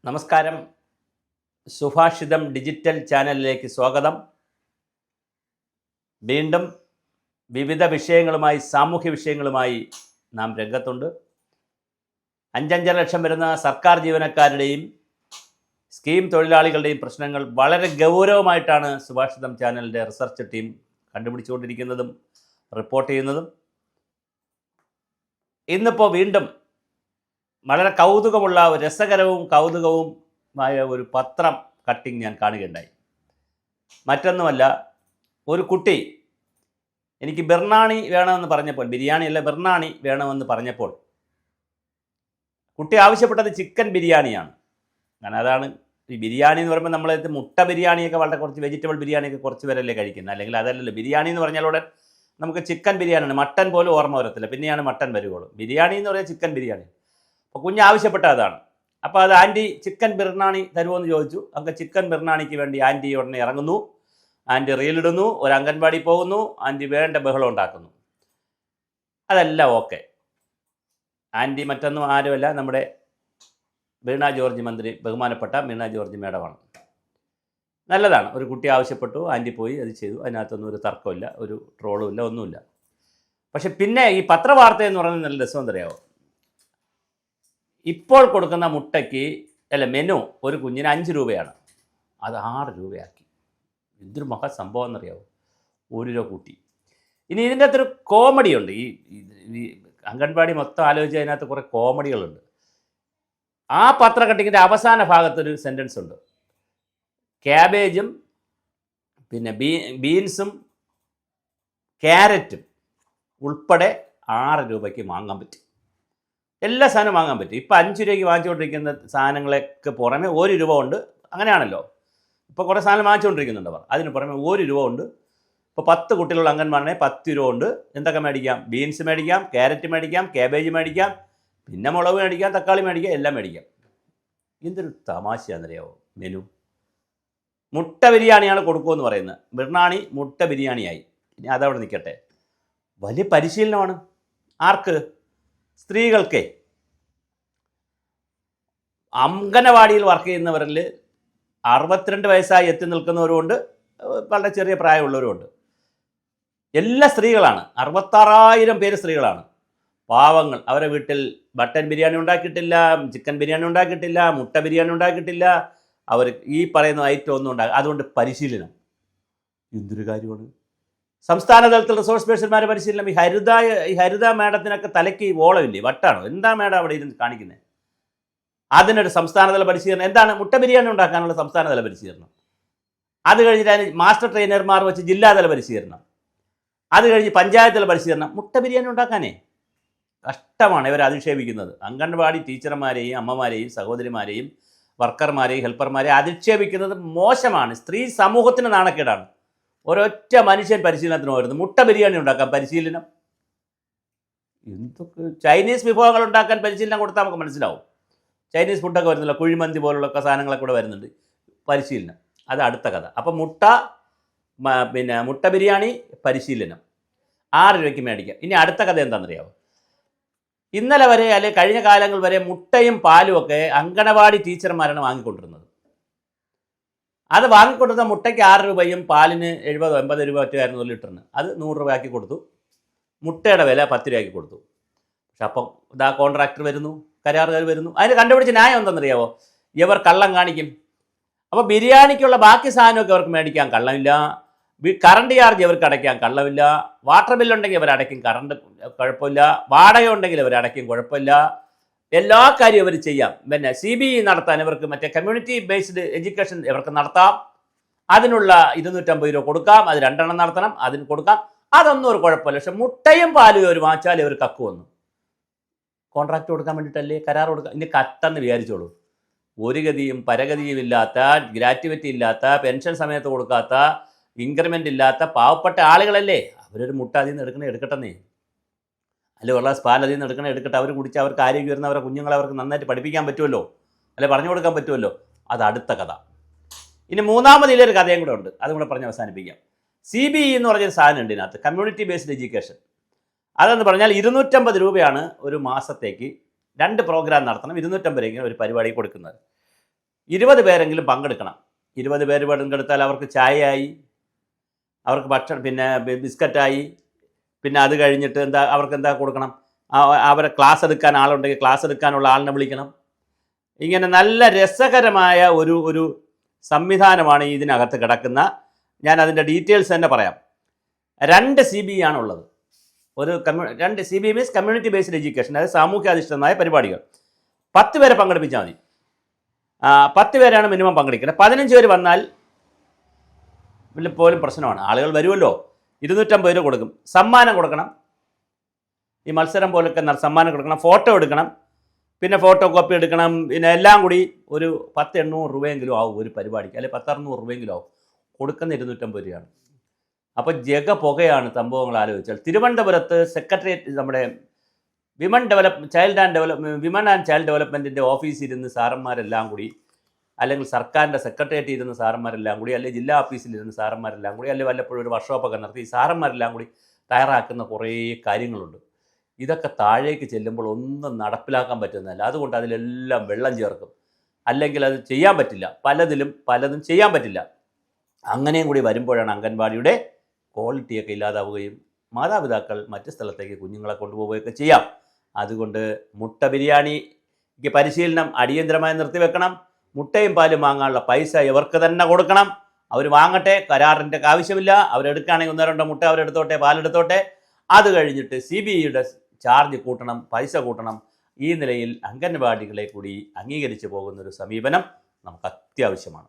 നമസ്കാരം. സുഭാഷിതം ഡിജിറ്റൽ ചാനലിലേക്ക് സ്വാഗതം. വീണ്ടും വിവിധ വിഷയങ്ങളുമായി, സാമൂഹ്യ വിഷയങ്ങളുമായി നാം രംഗത്തുണ്ട്. 5.5 ലക്ഷം വരുന്ന സർക്കാർ ജീവനക്കാരുടെയും സ്കീം തൊഴിലാളികളുടെയും പ്രശ്നങ്ങൾ വളരെ ഗൗരവമായിട്ടാണ് സുഭാഷിതം ചാനലിൻ്റെ റിസർച്ച് ടീം കണ്ടുപിടിച്ചുകൊണ്ടിരിക്കുന്നതും റിപ്പോർട്ട് ചെയ്യുന്നതും. ഇന്നിപ്പോൾ വീണ്ടും വളരെ കൗതുകമുള്ള, രസകരവും കൗതുകവുമായ ഒരു പത്രം കട്ടിങ് ഞാൻ കാണുകയുണ്ടായി. മറ്റൊന്നുമല്ല, ഒരു കുട്ടി എനിക്ക് ബിർണാണി വേണമെന്ന് പറഞ്ഞപ്പോൾ, ബിരിയാണിയല്ല ബിർണാണി വേണമെന്ന് പറഞ്ഞപ്പോൾ കുട്ടി ആവശ്യപ്പെട്ടത് ചിക്കൻ ബിരിയാണിയാണ്. കാരണം അതാണ് ഈ ബിരിയാണി എന്ന് പറയുമ്പോൾ നമ്മൾ മുട്ട ബിരിയാണിയൊക്കെ വളരെ കുറച്ച്, വെജിറ്റബിൾ ബിരിയാണിയൊക്കെ കുറച്ച് പേരല്ലേ കഴിക്കുന്നത്, അല്ലെങ്കിൽ അതല്ലല്ലോ. ബിരിയാണി എന്ന് പറഞ്ഞാലുടൻ നമുക്ക് ചിക്കൻ ബിരിയാണിയാണ്, മട്ടൻ പോലും ഓർമ്മ വരത്തില്ല, പിന്നെയാണ് മട്ടൻ വരുവുള്ളൂ. ബിരിയാണി എന്ന് പറഞ്ഞാൽ ചിക്കൻ ബിരിയാണി. അപ്പോൾ കുഞ്ഞ് ആവശ്യപ്പെട്ട അതാണ്. അപ്പോൾ അത് ആൻറ്റി ചിക്കൻ ബിർണാണി തരുമോ എന്ന് ചോദിച്ചു. അങ്ങ് ചിക്കൻ ബിർണാണിക്ക് വേണ്ടി ആൻറ്റി ഉടനെ ഇറങ്ങുന്നു. ആൻറ്റി റീലിടുന്നു, ഒരു അംഗൻവാടി പോകുന്നു, ആൻറ്റി വേണ്ട ബഹളം ഉണ്ടാക്കുന്നു. അതെല്ലാം ഓക്കെ. ആൻറ്റി മറ്റൊന്നും ആരുമല്ല, നമ്മുടെ വീണ ജോർജ് മന്ത്രി, ബഹുമാനപ്പെട്ട വീണ ജോർജ് മേഡമാണ്. നല്ലതാണ്. ഒരു കുട്ടി ആവശ്യപ്പെട്ടു, ആൻറ്റി പോയി അത് ചെയ്തു. അതിനകത്തൊന്നും ഒരു തർക്കമില്ല, ഒരു ട്രോളും ഇല്ല, ഒന്നുമില്ല. പക്ഷെ പിന്നെ ഈ പത്രവാർത്ത എന്ന് പറയുന്നത് നല്ല രസം എന്തറിയാമോ? ഇപ്പോൾ കൊടുക്കുന്ന മുട്ടയ്ക്ക് മെനു ഒരു കുഞ്ഞിന് 5 രൂപയാണ്, അത് 6 രൂപയാക്കി. എന്തൊരു മഹാസംഭവം എന്നറിയാമോ? 1 രൂപ കൂട്ടി. ഇനി ഇതിൻ്റെ അകത്തൊരു കോമഡിയുണ്ട്. ഈ അംഗൻവാടി മൊത്തം ആലോചിച്ച് അതിനകത്ത് കുറേ കോമഡികളുണ്ട്. ആ പത്ര കട്ടിങ്ങിൻ്റെ അവസാന ഭാഗത്തൊരു സെൻറ്റൻസ് ഉണ്ട്. ക്യാബേജും പിന്നെ ബീൻസും ക്യാരറ്റും ഉൾപ്പെടെ 6 രൂപയ്ക്ക് വാങ്ങാൻ പറ്റും. എല്ലാ സാധനവും വാങ്ങാൻ പറ്റും. ഇപ്പോൾ 5 രൂപയ്ക്ക് വാങ്ങിച്ചുകൊണ്ടിരിക്കുന്ന സാധനങ്ങളൊക്കെ പുറമെ 1 രൂപ ഉണ്ട്. അങ്ങനെയാണല്ലോ, ഇപ്പോൾ കുറേ സാധനം വാങ്ങിച്ചുകൊണ്ടിരിക്കുന്നുണ്ട് അവർ. അതിന് പുറമെ 1 രൂപ ഉണ്ട്. ഇപ്പോൾ 10 കുട്ടികളുള്ള അംഗൻവാടിനെ 10 രൂപ ഉണ്ട്. എന്തൊക്കെ മേടിക്കാം? ബീൻസ് മേടിക്കാം, ക്യാരറ്റ് മേടിക്കാം, ക്യാബേജ് മേടിക്കാം, പിന്നെ മുളക് മേടിക്കാം, തക്കാളി മേടിക്കാം, എല്ലാം മേടിക്കാം. എന്തൊരു തമാശയാണെന്നറിയാവോ മെനു? മുട്ട ബിരിയാണിയാണ് കൊടുക്കുമെന്ന് പറയുന്നത്. ബിർണാണി മുട്ട ബിരിയാണിയായി. ഇനി അതവിടെ നിൽക്കട്ടെ. വലിയ പരിശീലനമാണ്. ആർക്ക്? സ്ത്രീകൾക്ക്. അംഗനവാടിയിൽ വർക്ക് ചെയ്യുന്നവരിൽ 62 വയസ്സായി എത്തി നിൽക്കുന്നവരുമുണ്ട്, വളരെ ചെറിയ പ്രായമുള്ളവരുമുണ്ട്. എല്ലാ സ്ത്രീകളാണ്. 66,000 പേര് സ്ത്രീകളാണ്. പാവങ്ങൾ. അവരെ വീട്ടിൽ മട്ടൻ ബിരിയാണി ഉണ്ടാക്കിയിട്ടില്ല, ചിക്കൻ ബിരിയാണി ഉണ്ടാക്കിയിട്ടില്ല, മുട്ട ബിരിയാണി ഉണ്ടാക്കിയിട്ടില്ല. അവർ ഈ പറയുന്ന ഐറ്റം ഒന്നും ഉണ്ടാകും. അതുകൊണ്ട് പരിശീലനം എന്തൊരു കാര്യമാണ്. സംസ്ഥാന തലത്തിൽ റിസോഴ്സ് പേഴ്സൺമാരെ പരിശീലനം. ഈ ഹരിത മേഡത്തിനൊക്കെ തലയ്ക്ക് ഓളമില്ലേ, വട്ടാണോ? എന്താ മേഡം അവിടെ ഇരുന്ന് കാണിക്കുന്നത്? അതിനൊരു സംസ്ഥാനതല പരിശീലനം. എന്താണ്? മുട്ട ബിരിയാണി ഉണ്ടാക്കാനുള്ള സംസ്ഥാനതല പരിശീലനം. അത് കഴിഞ്ഞിട്ട് അതിന് മാസ്റ്റർ ട്രെയിനർമാർ വെച്ച് ജില്ലാതല പരിശീലനം. അത് കഴിഞ്ഞ് പഞ്ചായത്ത് തല പരിശീലനം. മുട്ട ബിരിയാണി ഉണ്ടാക്കാനേ കഷ്ടമാണ് ഇവർ അധിക്ഷേപിക്കുന്നത്. അംഗൻവാടി ടീച്ചർമാരെയും അമ്മമാരെയും സഹോദരിമാരെയും വർക്കർമാരെയും ഹെൽപ്പർമാരെയും അധിക്ഷേപിക്കുന്നത് മോശമാണ്. സ്ത്രീ സമൂഹത്തിന് നാണക്കേടാണ്. ഒരൊറ്റ മനുഷ്യൻ പരിശീലനത്തിന് വരുന്നു. മുട്ട ബിരിയാണി ഉണ്ടാക്കാൻ പരിശീലനം. എന്തൊക്കെ ചൈനീസ് വിഭവങ്ങൾ ഉണ്ടാക്കാൻ പരിശീലനം കൊടുത്താൽ നമുക്ക് മനസ്സിലാവും. ചൈനീസ് ഫുഡൊക്കെ വരുന്നില്ല, കുഴിമന്തി പോലുള്ള സാധനങ്ങളൊക്കെ കൂടെ വരുന്നുണ്ട്. പരിശീലനം അത് അടുത്ത കഥ. അപ്പം മുട്ട ബിരിയാണി പരിശീലനം 6 രൂപയ്ക്ക് മേടിക്കാം. ഇനി അടുത്ത കഥ എന്താണെന്നറിയാമോ? ഇന്നലെ വരെ അല്ലെങ്കിൽ കഴിഞ്ഞ കാലങ്ങൾ വരെ മുട്ടയും പാലും ഒക്കെ അങ്കണവാടി ടീച്ചർമാരാണ് വാങ്ങിക്കൊണ്ടിരുന്നത്. അത് വാങ്ങിക്കൊണ്ടിരുന്ന മുട്ടയ്ക്ക് 6 രൂപയും പാലിന് 70-80 രൂപ ഒറ്റയായിരുന്നു 1 ലിറ്ററിന്. അത് 100 രൂപയാക്കി കൊടുത്തു. മുട്ടയുടെ വില 10 രൂപയാക്കി കൊടുത്തു. പക്ഷെ അപ്പം ഇതാ കോൺട്രാക്ടർ വരുന്നു, കരാറുകാർ വരുന്നു. അതിന് കണ്ടുപിടിച്ച ന്യായം എന്താണെന്നറിയാമോ? ഇവർ കള്ളം കാണിക്കും. അപ്പോൾ ബിരിയാണിക്കുള്ള ബാക്കി സാധനമൊക്കെ അവർക്ക് മേടിക്കാൻ കള്ളമില്ല, കറണ്ട് ചാർജ് അവർക്ക് അടയ്ക്കാൻ കള്ളമില്ല, വാട്ടർ ബില്ലുണ്ടെങ്കിൽ അവർ അടയ്ക്കും, കറണ്ട് കുഴപ്പമില്ല, വാടക ഉണ്ടെങ്കിൽ അവർ അടയ്ക്കും, കുഴപ്പമില്ല, എല്ലാ കാര്യവും അവർ ചെയ്യാം. പിന്നെ CBE നടത്താൻ ഇവർക്ക്, മറ്റേ കമ്മ്യൂണിറ്റി ബേസ്ഡ് എഡ്യൂക്കേഷൻ ഇവർക്ക് നടത്താം. അതിനുള്ള 250 രൂപ കൊടുക്കാം. അത് 2 എണ്ണം നടത്തണം, അതിന് കൊടുക്കാം. അതൊന്നും ഒരു കുഴപ്പമില്ല. പക്ഷെ മുട്ടയും പാലും അവർ വാങ്ങിച്ചാൽ ഇവർ കക്കുവന്നു. കോൺട്രാക്ട് കൊടുക്കാൻ വേണ്ടിയിട്ടല്ലേ, കരാർ കൊടുക്കാം. ഇനി കത്തെന്ന് വിചാരിച്ചോളൂ. ഒരു ഗതിയും പരഗതിയും ഇല്ലാത്ത, ഗ്രാറ്റുവിറ്റി ഇല്ലാത്ത, പെൻഷൻ സമയത്ത് കൊടുക്കാത്ത, ഇൻക്രിമെൻ്റ് ഇല്ലാത്ത പാവപ്പെട്ട ആളുകളല്ലേ. അവരൊരു മുട്ട അതിൽ നിന്ന് എടുക്കട്ടെന്നേ. അല്ലെ ഒരു ഗ്ലാസ് പാൽ അതിൽ നിന്ന് എടുക്കട്ടെ. അവർ കുടിച്ച് അവർക്ക് ആരോഗ്യം വരുന്ന അവരെ കുഞ്ഞുങ്ങളെ അവർക്ക് നന്നായിട്ട് പഠിപ്പിക്കാൻ പറ്റുമല്ലോ, അല്ലെ പറഞ്ഞു കൊടുക്കാൻ പറ്റുമല്ലോ. അത് അടുത്ത കഥ. ഇനി മൂന്നാമതിലൊരു കഥയും കൂടെ ഉണ്ട്, അതും കൂടെ പറഞ്ഞ് അവസാനിപ്പിക്കാം. CBE എന്ന് പറഞ്ഞൊരു സാധനം ഉണ്ട് ഇതിനകത്ത്, കമ്മ്യൂണിറ്റി ബേസ്ഡ് എഡ്യൂക്കേഷൻ. അതെന്ന് പറഞ്ഞാൽ 250 രൂപയാണ് ഒരു മാസത്തേക്ക് 2 പ്രോഗ്രാം നടത്തണം. 250 രൂപയ്ക്ക് ഒരു പരിപാടി കൊടുക്കുന്നത്. 20 പേരെങ്കിലും പങ്കെടുക്കണം. 20 പേര് പങ്കെടുത്താൽ അവർക്ക് ചായയായി, അവർക്ക് ഭക്ഷണം, പിന്നെ ബിസ്ക്കറ്റായി, പിന്നെ അത് കഴിഞ്ഞിട്ട് അവർക്ക് എന്താ കൊടുക്കണം, അവരെ ക്ലാസ് എടുക്കാൻ ആളുണ്ടെങ്കിൽ ക്ലാസ് എടുക്കാനുള്ള ആളിനെ വിളിക്കണം. ഇങ്ങനെ നല്ല രസകരമായ ഒരു സംവിധാനമാണ് ഇതിനകത്ത് കിടക്കുന്ന. ഞാൻ അതിൻ്റെ ഡീറ്റെയിൽസ് തന്നെ പറയാം. 2 CBE ആണുള്ളത്. ഒരു 2 CBE means community based education, അതായത് സാമൂഹ്യാധിഷ്ഠിതമായ പരിപാടികൾ. 10 പേരെ പങ്കെടുപ്പിച്ചാൽ മതി. 10 പേരാണ് മിനിമം പങ്കെടുക്കുന്നത്. 15 പേര് വന്നാൽ പോലും പ്രശ്നമാണ്. ആളുകൾ വരുമല്ലോ. 250 രൂപ കൊടുക്കും. സമ്മാനം കൊടുക്കണം. ഈ മത്സരം പോലൊക്കെ സമ്മാനം കൊടുക്കണം. ഫോട്ടോ എടുക്കണം, പിന്നെ ഫോട്ടോ കോപ്പി എടുക്കണം, പിന്നെ എല്ലാം കൂടി ഒരു 10-800 രൂപയെങ്കിലും ആവും ഒരു പരിപാടിക്ക്, അല്ലെങ്കിൽ 10-600 രൂപയെങ്കിലും ആവും. കൊടുക്കുന്ന 250 രൂപയാണ്. അപ്പോൾ പുകയാണ് സംഭവങ്ങൾ ആലോചിച്ചാൽ. തിരുവനന്തപുരത്ത് സെക്രട്ടേറിയറ്റ്, നമ്മുടെ വിമൻ ആൻഡ് ചൈൽഡ് ഡെവലപ്മെൻറ്റിൻ്റെ ഓഫീസിൽ ഇരുന്ന് സാറന്മാരെല്ലാം കൂടി, അല്ലെങ്കിൽ സർക്കാരിൻ്റെ സെക്രട്ടേറിയറ്റ് ഇരുന്ന് സാറന്മാരെല്ലാം കൂടി, അല്ലെങ്കിൽ ജില്ലാ ഓഫീസിൽ ഇരുന്ന് സാറന്മാരെല്ലാം കൂടി, അല്ലെങ്കിൽ വല്ലപ്പോഴും ഒരു വർക്ക്ഷോപ്പൊക്കെ നടത്തി സാറന്മാരെല്ലാം കൂടി തയ്യാറാക്കുന്ന കുറേ കാര്യങ്ങളുണ്ട്. ഇതൊക്കെ താഴേക്ക് ചെല്ലുമ്പോൾ ഒന്നും നടപ്പിലാക്കാൻ പറ്റുന്നതല്ല. അതുകൊണ്ട് അതിലെല്ലാം വെള്ളം ചേർക്കും, അല്ലെങ്കിൽ അത് ചെയ്യാൻ പറ്റില്ല. പലതും ചെയ്യാൻ പറ്റില്ല. അങ്ങനെയും കൂടി വരുമ്പോഴാണ് അംഗൻവാടിയുടെ ക്വാളിറ്റിയൊക്കെ ഇല്ലാതാവുകയും മാതാപിതാക്കൾ മറ്റ് സ്ഥലത്തേക്ക് കുഞ്ഞുങ്ങളെ കൊണ്ടുപോവുകയൊക്കെ ചെയ്യാം. അതുകൊണ്ട് മുട്ട ബിരിയാണിക്ക് പരിശീലനം അടിയന്തരമായി നിർത്തിവെക്കണം. മുട്ടയും പാലും വാങ്ങാനുള്ള പൈസ ഇവർക്ക് തന്നെ കൊടുക്കണം. അവർ വാങ്ങട്ടെ, കരാറിൻ്റെ ആവശ്യമില്ല. അവരെടുക്കുകയാണെങ്കിൽ 1-2 മുട്ട അവരെടുത്തോട്ടെ, പാലെടുത്തോട്ടെ. അത് കഴിഞ്ഞിട്ട് CBEയുടെ ചാർജ് കൂട്ടണം, പൈസ കൂട്ടണം. ഈ നിലയിൽ അംഗൻവാടികളെ കൂടി അംഗീകരിച്ചു പോകുന്നൊരു സമീപനം നമുക്ക് അത്യാവശ്യമാണ്.